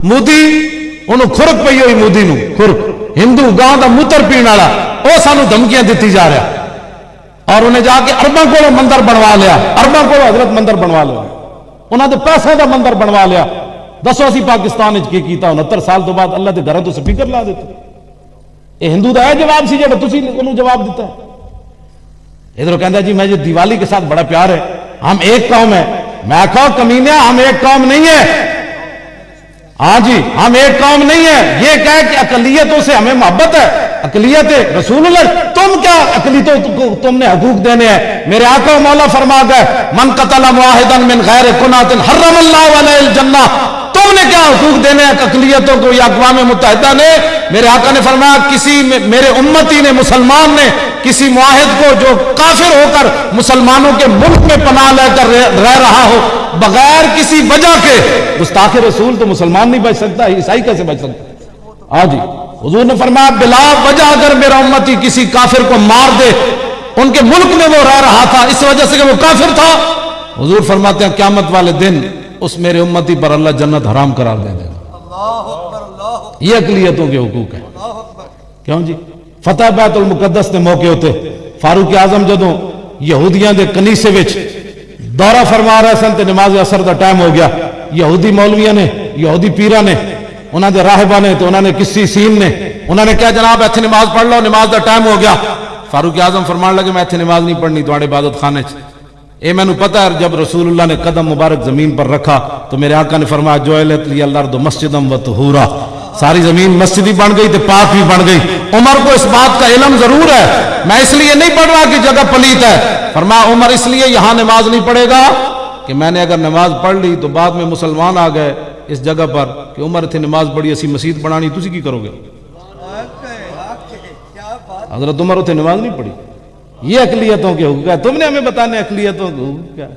मोदी ਉਹਨੂੰ ਖੁਰਕ ਪਈ ਹੋਈ ਮੋਦੀ ਨੂੰ ਖੁਰਕ ਹਿੰਦੂ ਗਾਂ ਦਾ ਮੂਤਰ ਪੀਣ ਵਾਲਾ ਉਹ ਸਾਨੂੰ ਧਮਕੀਆਂ ਦਿੱਤੀ ਜਾ ਰਿਹਾ और उन्हें जाके अरबां को मंदिर बनवा लिया अरबां को हजरत मंदिर बनवा लिया उन्होंने पैसे का मंदिर बनवा लिया दसो असी पाकिस्तान की कीता 69 साल तो बाद अल्लाह के घर तो स्पीकर ला देते ये हिंदू का है जवाब सी जो तुसी उन्होंने जवाब दिता इधर कहता जी मैं ये दिवाली के साथ बड़ा प्यार है हम एक कौम है मैं कहो कमीनिया हम एक कौम नहीं है हाँ जी हम एक कौम नहीं है ये कहे कि अकलियतों से हमें मोहब्बत है अकलियत रसूलुल्लाह तुम क्या अकलियतों को तुमने हकूक देने हैं मेरे आका मौला फरमा गए मन कतला मुआहिदन मिन गैर कुनातिन हर्रमल्लाहु अलैहिल जन्नह तुमने क्या हकूक देने हैं अकलियतों को या अक़वाम मुत्तहिदा ने मेरे आका ने फरमाया किसी मेरे उम्मती ने मुसलमान ने किसी मुआहिद को जो काफिर होकर मुसलमानों के मुल्क में पनाह लेकर रह रहा हो बगैर किसी वजह के गुस्ताख रसूल तो मुसलमान नहीं बच सकता ईसाई कैसे बच सकता हाँ जी हुजूर ने फरमाया बिला वजह अगर मेरा उम्मती किसी काफिर को मार दे उनके मुल्क में वो रह रहा था इस वजह से कि वो काफिर था हुजूर फरमाते हैं क़यामत वाले दिन उस मेरे उम्मती पर अल्लाह जन्नत हराम करार दे देगा ये अकलियतों के हुकूक है क्यों जी फतेह बैतुल मुकद्दस के मौके होते फारूक आजम जदों यहूदियों के कनीसे विच दौरा फरमा रहे सन ते नमाज असर का टाइम हो गया यहूदी मौलवियों ने यहूदी पीरा ने उन्होंने राहिबा ने तो उन्होंने किसी सीन ने उन्होंने क्या जनाब इत्थे नमाज पढ़ लो नमाज का टाइम हो गया फारूक आजम फरमान लगे मैं इत्थे नमाज नहीं पढ़नी तुम्हारे इबादत खाने ये मैंने पता है जब रसूलुल्लाह ने कदम मुबारक जमीन पर रखा तो मेरे आका ने फरमाया जुइलत लियल अर्द मस्जिदम व तुहूरा सारी जमीन मस्जिद ही बन गई तो पाक भी बन गई उमर को इस बात का इल्म जरूर है मैं इसलिए नहीं पढ़ रहा कि जगह पलीत है फरमाया उमर इसलिए यहां नमाज नहीं पढ़ेगा कि मैंने अगर नमाज पढ़ ली तो बाद में मुसलमान आ गए इस जगह पर कि उमर थे नमाज पढ़ी असी मस्जिद बनानी तुसी की करोगे हजरत उमर थे नमाज नहीं पढ़ी ये अकलियतों के हुकूक है तुमने हमें बताने अकलियतों के हुकूक क्या